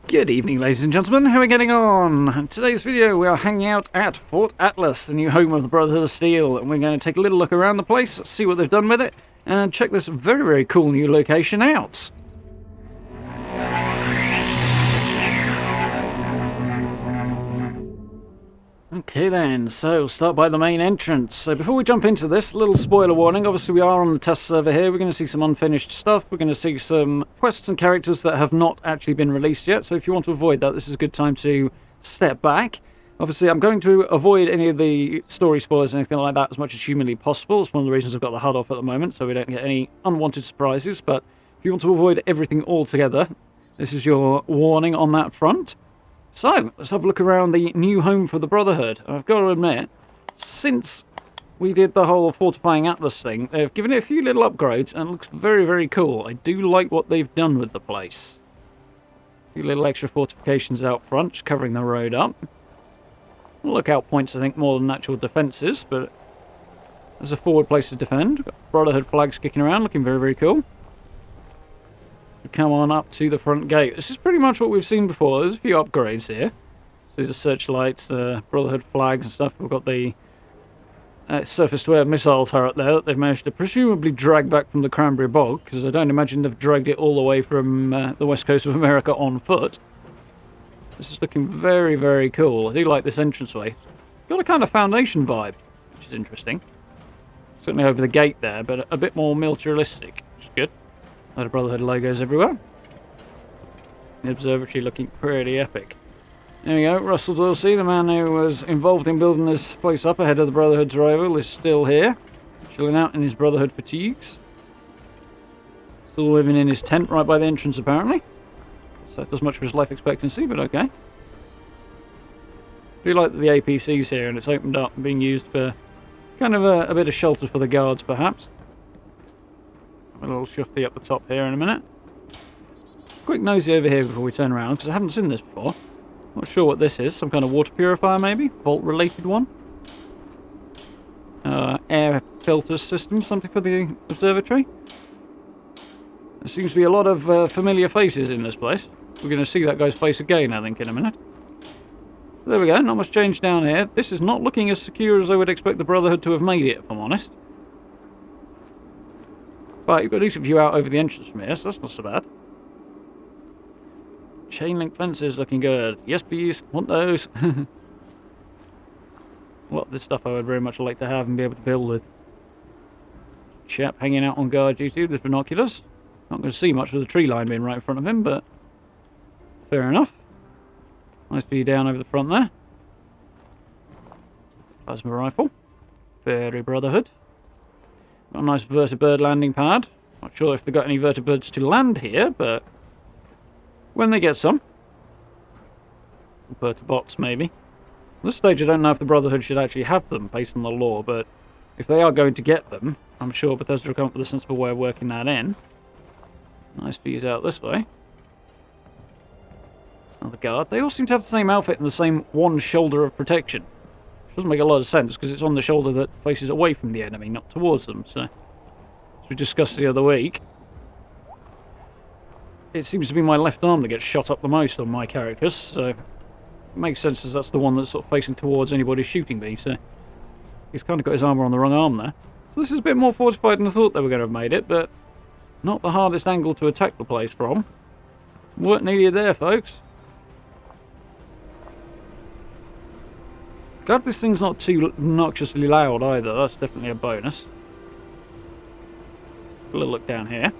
Good evening, ladies and gentlemen. How are we getting on? In today's video, we are hanging out at Fort Atlas, the new home of the Brotherhood of Steel, and we're going to take a little look around the place, see what they've done with it, and check this very, very cool new location out. Okay then, so we'll start by the main entrance. So before we jump into this, little spoiler warning. Obviously we are on the test server here. We're going to see some unfinished stuff. We're going to see some quests and characters that have not actually been released yet. So if you want to avoid that, this is a good time to step back. Obviously I'm going to avoid any of the story spoilers and anything like that as much as humanly possible. It's one of the reasons I've got the HUD off at the moment, so we don't get any unwanted surprises. But if you want to avoid everything altogether, this is your warning on that front. So, let's have a look around the new home for the Brotherhood. I've got to admit, since we did the whole fortifying Atlas thing, they've given it a few little upgrades and it looks very, very cool. I do like what they've done with the place. A few little extra fortifications out front, just covering the road up. Lookout points, I think, more than actual defences, but there's a forward place to defend. Got Brotherhood flags kicking around, looking very, very cool. Come on up to the front gate. This is pretty much what we've seen before. There's a few upgrades here. So these are searchlights, the Brotherhood flags and stuff. We've got the surface-to-air missile turret there that they've managed to presumably drag back from the Cranberry Bog, because I don't imagine they've dragged it all the way from the west coast of America on foot. This is looking very, very cool. I do like this entranceway. Got a kind of Foundation vibe, which is interesting. Certainly over the gate there, but a bit more militaristic, which is good. A lot of Brotherhood logos everywhere. The observatory looking pretty epic. There we go, Russell Dorsey, the man who was involved in building this place up ahead of the Brotherhood's arrival, is still here. Chilling out in his Brotherhood fatigues. Still living in his tent right by the entrance, apparently. So it does much for his life expectancy, but okay. I do like the APCs here, and it's opened up and being used for kind of a bit of shelter for the guards, perhaps. A little shufty up the top here in a minute. Quick nosy over here before we turn around, because I haven't seen this before. Not sure what this is. Some kind of water purifier, maybe? Vault-related one? Air filter system, something for the observatory? There seems to be a lot of familiar faces in this place. We're going to see that guy's face again, I think, in a minute. So there we go, not much change down here. This is not looking as secure as I would expect the Brotherhood to have made it, if I'm honest. But you've got a decent view out over the entrance from here, so that's not so bad. Chain link fences looking good. Yes, please. Want those. A lot of this stuff I would very much like to have and be able to build with. Chap hanging out on guard duty with binoculars. Not going to see much with the tree line being right in front of him, but fair enough. Nice view down over the front there. Plasma rifle. Very Brotherhood. Got a nice vertibird landing pad. Not sure if they've got any vertibirds to land here, but when they get some. Vertibots, maybe. At this stage, I don't know if the Brotherhood should actually have them, based on the law, but if they are going to get them, I'm sure Bethesda will come up with a sensible way of working that in. Nice views out this way. Another guard. They all seem to have the same outfit and the same one shoulder of protection. Doesn't make a lot of sense because it's on the shoulder that faces away from the enemy, not towards them. So, as we discussed the other week, it seems to be my left arm that gets shot up the most on my characters. So, it makes sense as that's the one that's sort of facing towards anybody shooting me. So, he's kind of got his armour on the wrong arm there. So this is a bit more fortified than I thought they were going to have made it, but not the hardest angle to attack the place from. Work needed there, folks. Glad this thing's not too obnoxiously loud either. That's definitely a bonus. A little look down here.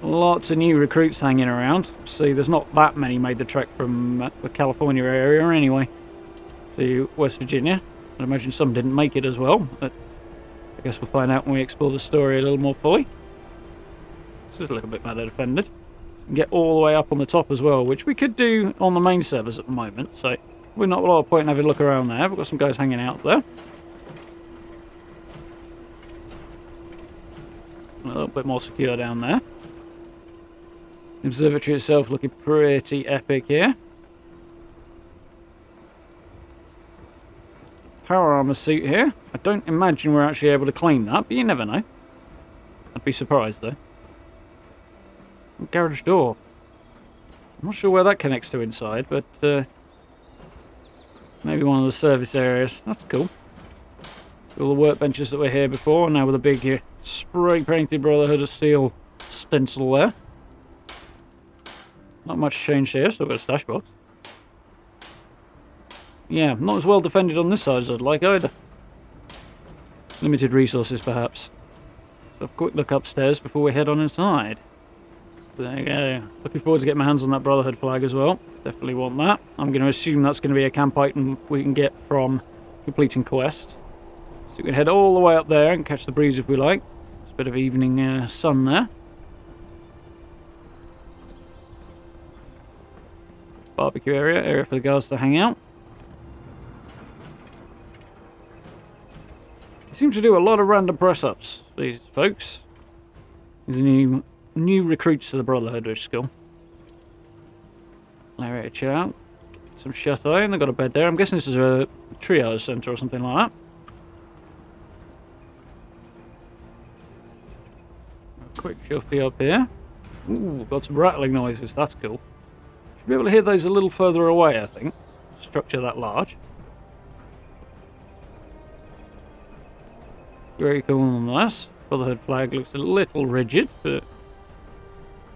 Lots of new recruits hanging around. See, there's not that many made the trek from the California area anyway to West Virginia. I'd imagine some didn't make it as well, but I guess we'll find out when we explore the story a little more fully. This is a little bit better defended. Get all the way up on the top as well, which we could do on the main servers at the moment, so we're not a lot of point in having a look around there. We've got some guys hanging out there. A little bit more secure down there. The observatory itself looking pretty epic here. Power armor suit here. I don't imagine we're actually able to claim that, but you never know. I'd be surprised though. Garage door. I'm not sure where that connects to inside, but maybe one of the service areas. That's cool. All the workbenches that were here before, now with a big spray-painted Brotherhood of Steel stencil there. Not much change here, still got a stash box. Yeah, not as well defended on this side as I'd like either. Limited resources, perhaps. So have a quick look upstairs before we head on inside. There you go. Looking forward to getting my hands on that Brotherhood flag as well. Definitely want that. I'm going to assume that's going to be a camp item we can get from completing quest. So we can head all the way up there and catch the breeze if we like. There's a bit of evening sun there. Barbecue area for the guards to hang out. They seem to do a lot of random press-ups, these folks. These are new recruits to the Brotherhood, which is cool. Area chow. Some shut-eye, and they've got a bed there. I'm guessing this is a triage centre or something like that. A quick shuffle up here. Ooh, got some rattling noises. That's cool. Should be able to hear those a little further away, I think. Structure that large. Very cool nonetheless. Brotherhood flag looks a little rigid, but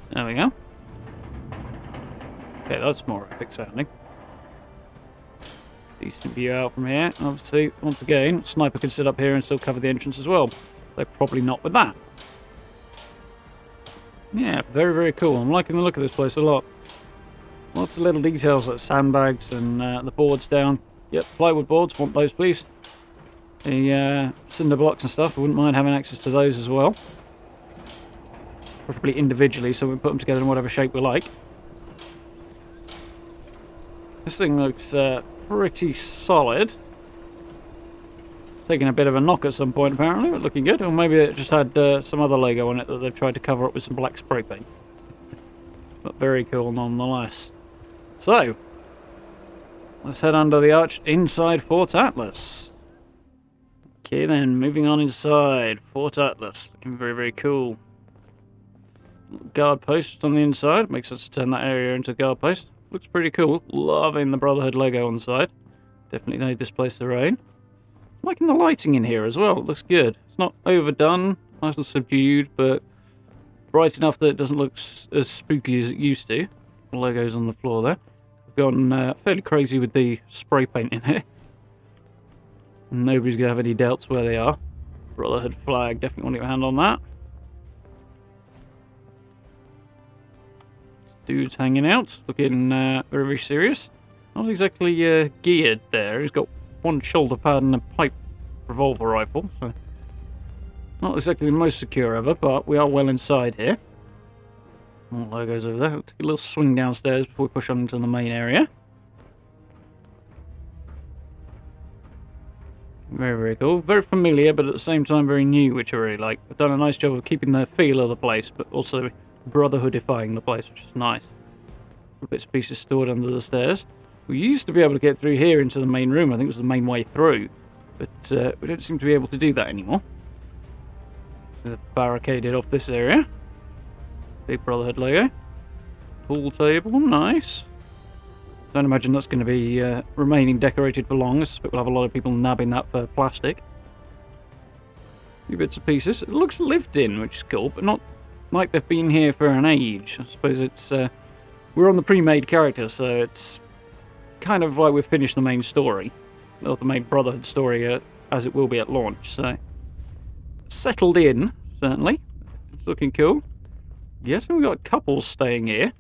there we go. Okay, that's more epic sounding. Decent view out from here. Obviously, once again, sniper could sit up here and still cover the entrance as well. They're probably not with that. Yeah, very, very cool. I'm liking the look of this place a lot. Lots of little details like sandbags and the boards down. Yep, plywood boards. Want those, please. The cinder blocks and stuff. I wouldn't mind having access to those as well. Preferably individually, so we can put them together in whatever shape we like. This thing looks pretty solid. Taking a bit of a knock at some point, apparently, but looking good. Or maybe it just had some other logo on it that they've tried to cover up with some black spray paint. But very cool nonetheless. So, let's head under the arch inside Fort Atlas. Okay then, moving on inside Fort Atlas. Looking very, very cool. Guard post on the inside. Makes sense to turn that area into a guard post. Looks pretty cool. Loving the Brotherhood logo on the side. Definitely need this place to rain. Liking the lighting in here as well. It looks good. It's not overdone. Nice and subdued, but bright enough that it doesn't look as spooky as it used to. The logo's on the floor there. We've gone fairly crazy with the spray paint in here. Nobody's going to have any doubts where they are. Brotherhood flag, definitely want to get a hand on that. Dude's hanging out, looking very, very serious. Not exactly geared there. He's got one shoulder pad and a pipe revolver rifle. So not exactly the most secure ever, but we are well inside here. More logos over there. We'll take a little swing downstairs before we push on into the main area. Very, very cool. Very familiar, but at the same time very new, which I really like. They've done a nice job of keeping the feel of the place, but also brotherhoodifying the place, which is nice. Bits and pieces stored under the stairs. We used to be able to get through here into the main room. I think it was the main way through. But we don't seem to be able to do that anymore. They've barricaded off this area. Big Brotherhood logo. Pool table, nice. Don't imagine that's going to be remaining decorated for long. I suspect we'll have a lot of people nabbing that for plastic. A few bits and pieces. It looks lived in, which is cool, but not like they've been here for an age. I suppose it's... we're on the pre-made character, so it's kind of like we've finished the main story. Or the main Brotherhood story, as it will be at launch, so... settled in, certainly. It's looking cool. Yes, we've got couples staying here.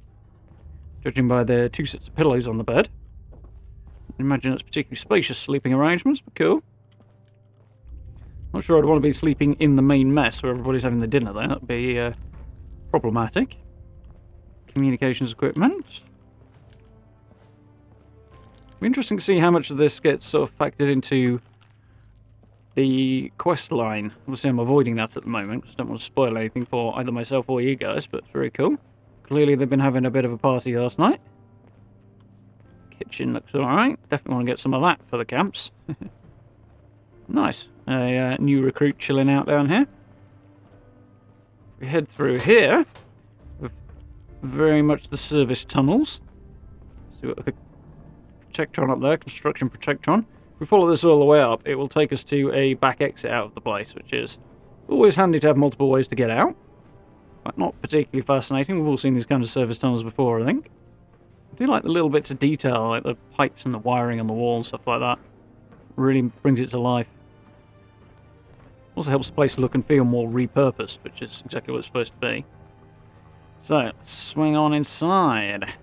Judging by the two sets of pillows on the bed. I imagine it's particularly spacious sleeping arrangements, but cool. Not sure I'd want to be sleeping in the main mess where everybody's having the dinner, though. That'd be problematic. Communications equipment. It'll be interesting to see how much of this gets sort of factored into the quest line. Obviously, I'm avoiding that at the moment because I don't want to spoil anything for either myself or you guys, but it's very cool. Clearly, they've been having a bit of a party last night. Kitchen looks alright. Definitely want to get some of that for the camps. Nice. A new recruit chilling out down here. We head through here. We've very much the service tunnels. See what the Protectron up there, construction Protectron. If we follow this all the way up, it will take us to a back exit out of the place, which is always handy to have multiple ways to get out. But not particularly fascinating. We've all seen these kinds of service tunnels before, I think. I do like the little bits of detail, like the pipes and the wiring on the wall and stuff like that. Really brings it to life. Also helps the place look and feel more repurposed, which is exactly what it's supposed to be. So, let's swing on inside.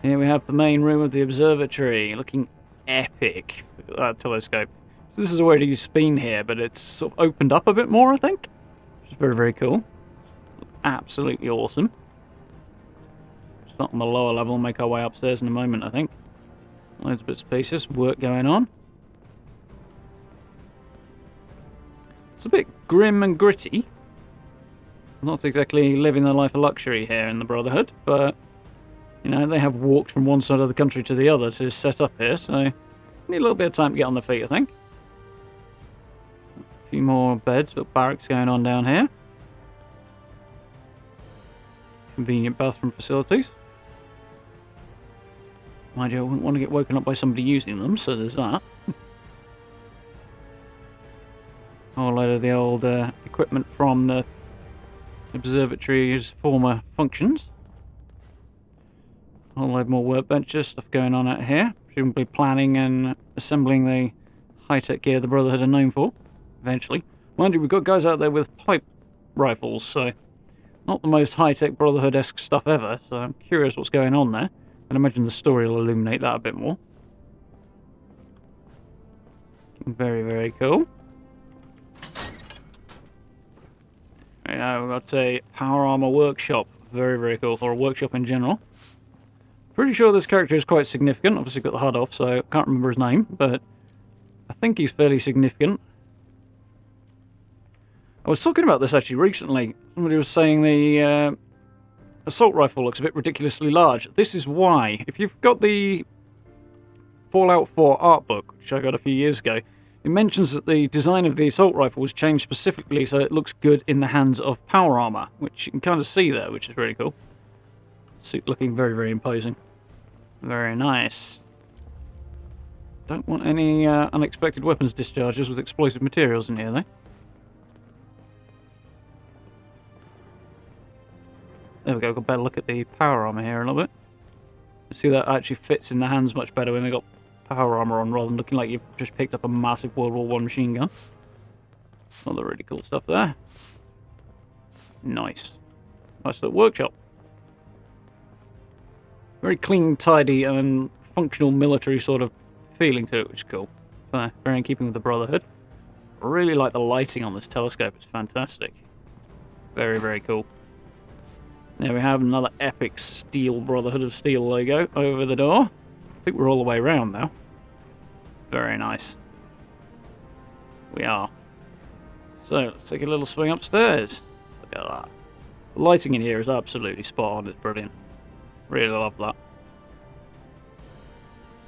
Here we have the main room of the observatory, looking epic. Look at that telescope. So this is already used been here, but it's sort of opened up a bit more, I think. Which is very, very cool. Absolutely awesome. Start on the lower level and make our way upstairs in a moment, I think. Loads of bits and pieces, work going on. It's a bit grim and gritty. Not exactly living the life of luxury here in the Brotherhood, but you know, they have walked from one side of the country to the other to set up here, so need a little bit of time to get on the feet, I think. A few more beds, little barracks going on down here. Convenient bathroom facilities. Mind you, I wouldn't want to get woken up by somebody using them, so there's that. A whole load of the old equipment from the observatory's former functions. A whole load more workbenches, stuff going on out here. Presumably planning and assembling the high-tech gear the Brotherhood are known for, eventually. Mind you, we've got guys out there with pipe rifles, so not the most high-tech Brotherhood-esque stuff ever, so I'm curious what's going on there. And I imagine the story will illuminate that a bit more. Very, very cool. Yeah, we've got a power armor workshop. Very, very cool. Or a workshop in general. Pretty sure this character is quite significant. Obviously got the HUD off, so I can't remember his name, but I think he's fairly significant. I was talking about this actually recently. Somebody was saying the assault rifle looks a bit ridiculously large. This is why. If you've got the Fallout 4 art book, which I got a few years ago, it mentions that the design of the assault rifle was changed specifically so it looks good in the hands of power armor, which you can kind of see there, which is really cool. Suit looking very, very imposing. Very nice. Don't want any unexpected weapons discharges with explosive materials in here, though. There we go, got a better look at the power armor here a little bit. See, that actually fits in the hands much better when they got power armor on rather than looking like you've just picked up a massive World War I machine gun. All the really cool stuff there. Nice. Nice little workshop. Very clean, tidy, and functional military sort of feeling to it, which is cool. So, very in keeping with the Brotherhood. I really like the lighting on this telescope, it's fantastic. Very, very cool. There we have another epic steel Brotherhood of Steel logo over the door. I think we're all the way around now. Very nice. We are. So, let's take a little swing upstairs. Look at that. The lighting in here is absolutely spot on, it's brilliant. Really love that.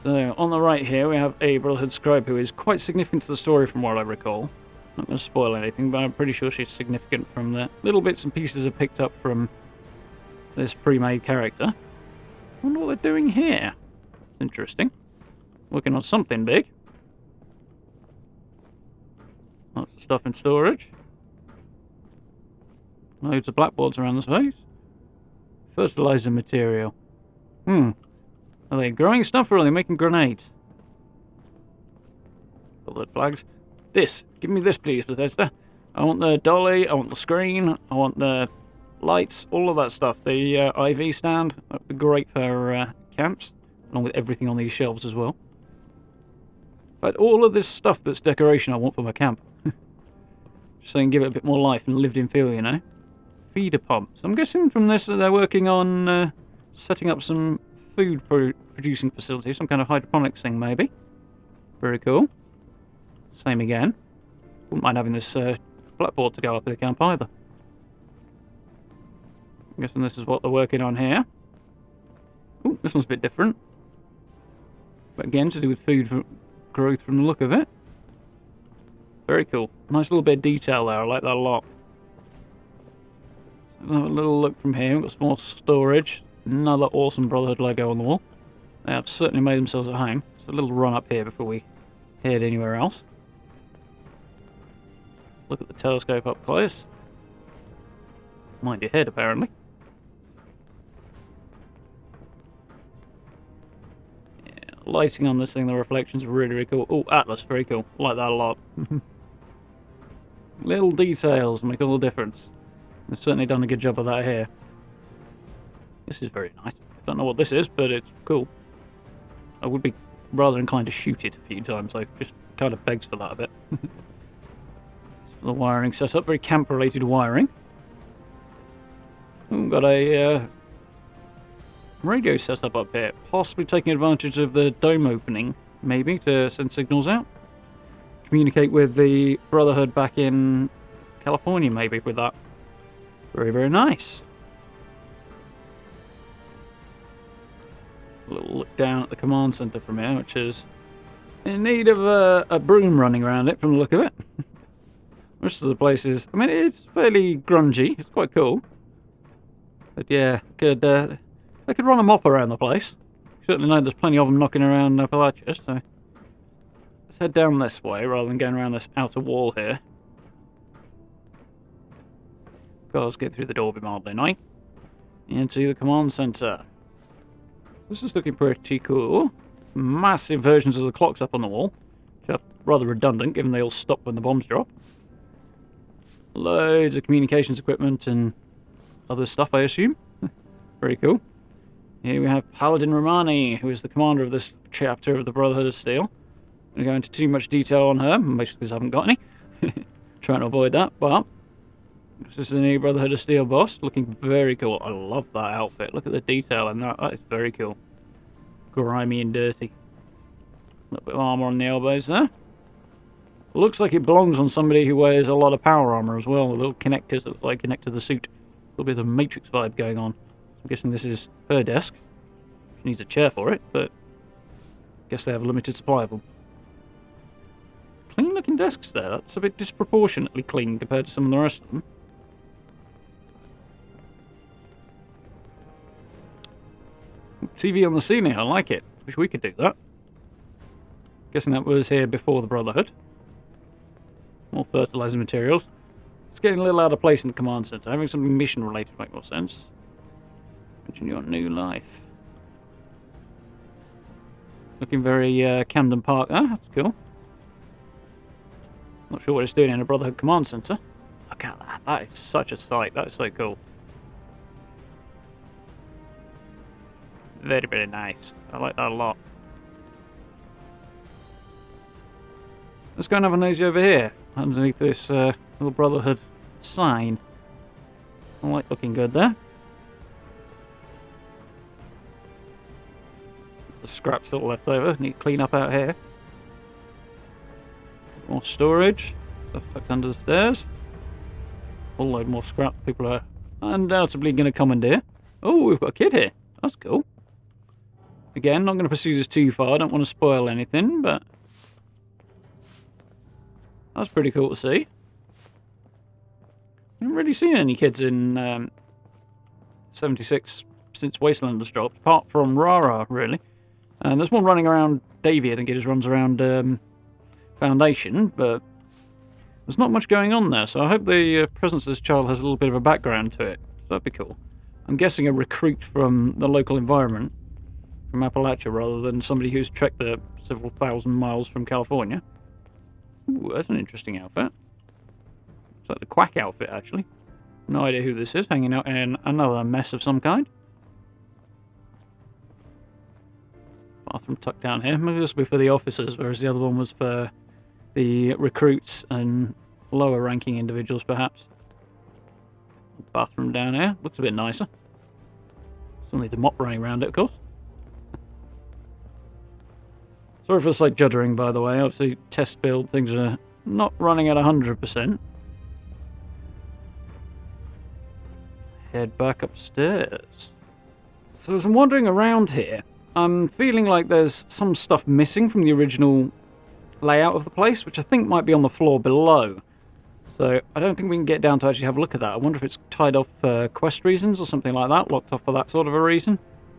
So, on the right here we have a Brotherhood Scribe who is quite significant to the story from what I recall. Not going to spoil anything, but I'm pretty sure she's significant from the little bits and pieces I've picked up from this pre-made character. I wonder what they're doing here. It's interesting. Working on something big. Lots of stuff in storage. Loads of blackboards around the space. Fertilizer material. Are they growing stuff or are they making grenades? Bullet flags. This. Give me this, please, Bethesda. I want the dolly, I want the screen, I want the lights, all of that stuff. The IV stand. That would be great for camps, along with everything on these shelves as well. But all of this stuff that's decoration I want for my camp. Just so I can give it a bit more life and lived in feel, you know. Feeder pumps. I'm guessing from this that they're working on setting up some food producing facility, some kind of hydroponics thing maybe. Very cool. Same again. Wouldn't mind having this blackboard to go up in the camp either. I'm guessing this is what they're working on here. Ooh, this one's a bit different. But again, to do with food growth from the look of it. Very cool. Nice little bit of detail there. I like that a lot. We'll have a little look from here. We've got some more storage. Another awesome Brotherhood logo on the wall. They have certainly made themselves at home. So a little run up here before we head anywhere else. Look at the telescope up close. Mind your head, apparently. Yeah, lighting on this thing, the reflections are really, really cool. Oh, Atlas, very cool. I like that a lot. Little details make all the difference. They've certainly done a good job of that here. This is very nice. Don't know what this is, but it's cool. I would be rather inclined to shoot it a few times, though. Just kind of begs for that a bit. The wiring setup, very camp-related wiring. We've got a radio setup up here, possibly taking advantage of the dome opening, maybe, to send signals out. Communicate with the Brotherhood back in California, maybe, with that. Very, very nice. A little look down at the command center from here, which is in need of a broom running around it from the look of it. Most of the places, I mean, it's fairly grungy. It's quite cool. But yeah, they could run a mop around the place. Certainly know there's plenty of them knocking around Appalachia, so let's head down this way rather than going around this outer wall here. Let's get through the door be mildly nice. Into the command center. This is looking pretty cool. Massive versions of the clocks up on the wall, which are rather redundant given they all stop when the bombs drop. Loads of communications equipment and other stuff, I assume. Very cool. Here we have Paladin Romani, who is the commander of this chapter of the Brotherhood of Steel. I'm going to go into too much detail on her, mostly because I haven't got any. Trying to avoid that, but this is the new Brotherhood of Steel boss, looking very cool. I love that outfit. Look at the detail in that. That is very cool. Grimy and dirty. A little bit of armour on the elbows there. Looks like it belongs on somebody who wears a lot of power armour as well, with little connectors that like connect to the suit. A little bit of the Matrix vibe going on. I'm guessing this is her desk. She needs a chair for it, but I guess they have a limited supply of them. Clean looking desks there. That's a bit disproportionately clean compared to some of the rest of them. TV on the ceiling, I like it. Wish we could do that. Guessing that was here before the Brotherhood. More fertilizer materials. It's getting a little out of place in the command center. Having something mission related would make more sense. Mention your new life. Looking very Camden Park there. That's cool. Not sure what it's doing in a Brotherhood command center. Look at that. That is such a sight. That is so cool. Very, very nice. I like that a lot. Let's go and have a nosy over here, underneath this little Brotherhood sign. I like looking good there. The scrap still left over. Need to clean up out here. More storage. Stuff tucked under the stairs. A whole load more scrap. People are undoubtedly going to commandeer. Oh, we've got a kid here. That's cool. Again, not going to pursue this too far. I don't want to spoil anything, but that's pretty cool to see. I haven't really seen any kids in 76 since Wasteland has dropped, apart from Rara, really. There's one running around Davy. I think he just runs around Foundation, but there's not much going on there, so I hope the presence of this child has a little bit of a background to it. So that'd be cool. I'm guessing a recruit from the local environment, from Appalachia, rather than somebody who's trekked the several thousand miles from California. Ooh, that's an interesting outfit. It's like the Quack outfit, actually. No idea who this is, hanging out in another mess of some kind. Bathroom tucked down here. Maybe this will be for the officers, whereas the other one was for the recruits and lower ranking individuals, perhaps. Bathroom down here. Looks a bit nicer. Still need the mop running around it, of course. Sorry for the slight juddering, by the way. Obviously, test build, things are not running at 100%. Head back upstairs. So as I'm wandering around here, I'm feeling like there's some stuff missing from the original layout of the place, which I think might be on the floor below. So I don't think we can get down to actually have a look at that. I wonder if it's tied off for quest reasons or something like that, locked off for that sort of a reason.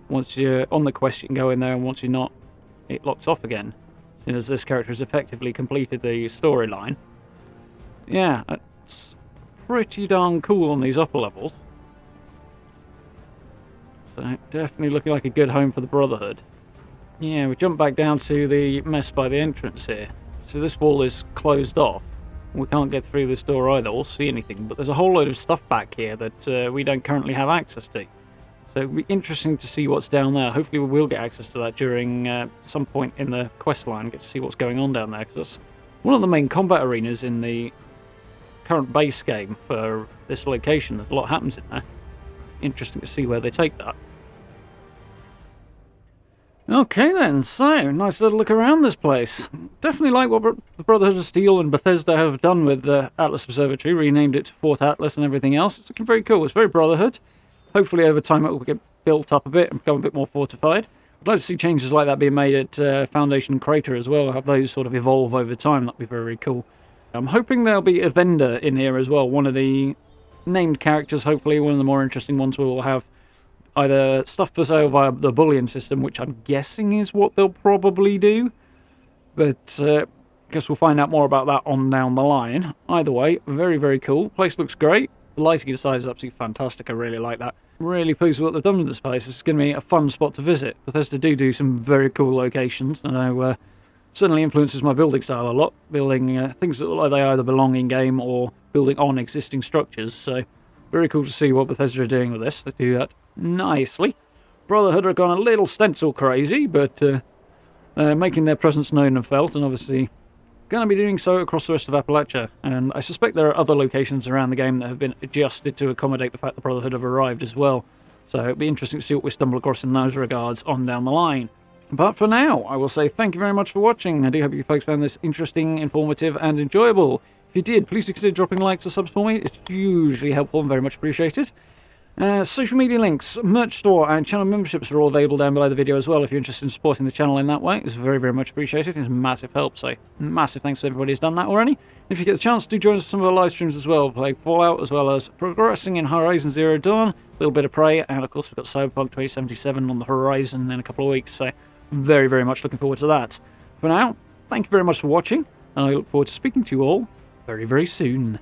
Once you're on the quest, you can go in there, and once you're not, it locks off again. As this character has effectively completed the storyline. Yeah, it's pretty darn cool on these upper levels. So definitely looking like a good home for the Brotherhood. Yeah, we jump back down to the mess by the entrance here. So this wall is closed off. We can't get through this door either or see anything, but there's a whole load of stuff back here that we don't currently have access to. So it'll be interesting to see what's down there. Hopefully we will get access to that during some point in the quest line, get to see what's going on down there, because that's one of the main combat arenas in the current base game for this location. There's a lot happens in there. Interesting to see where they take that. Okay then, so nice little look around this place. Definitely like what the Brotherhood of Steel and Bethesda have done with the Atlas Observatory, renamed it to Fort Atlas and everything else. It's looking very cool. It's very Brotherhood. Hopefully over time it will get built up a bit and become a bit more fortified. I'd like to see changes like that being made at Foundation and Crater as well, have those sort of evolve over time. That'd be very, very cool. I'm hoping there'll be a vendor in here as well, one of the named characters, hopefully one of the more interesting ones. We will have either stuff for sale via the bullion system, which I'm guessing is what they'll probably do, but I guess we'll find out more about that on down the line. Either way, very, very cool. Place looks great. The lighting inside is absolutely fantastic. I really like that. Really pleased with what they've done with this place. It's going to be a fun spot to visit. Bethesda do some very cool locations. I know certainly influences my building style a lot. Building things that look like they either belong in game or building on existing structures. So very cool to see what Bethesda are doing with this. They do that nicely. Brotherhood have gone a little stencil crazy, but making their presence known and felt, and obviously going to be doing so across the rest of Appalachia. And I suspect there are other locations around the game that have been adjusted to accommodate the fact the Brotherhood have arrived as well. So it'll be interesting to see what we stumble across in those regards on down the line. But for now, I will say thank you very much for watching. I do hope you folks found this interesting, informative, and enjoyable. If you did, please do consider dropping likes or subs for me. It's hugely helpful and very much appreciated. Social media links, merch store, and channel memberships are all available down below the video as well if you're interested in supporting the channel in that way. It's very, very much appreciated. It's massive help, so massive thanks to everybody who's done that already. If you get the chance, do join us for some of our live streams as well, playing Fallout as well as progressing in Horizon Zero Dawn, a little bit of Prey, and of course we've got Cyberpunk 2077 on the horizon in a couple of weeks, so very, very much looking forward to that. For now, thank you very much for watching, and I look forward to speaking to you all very, very soon.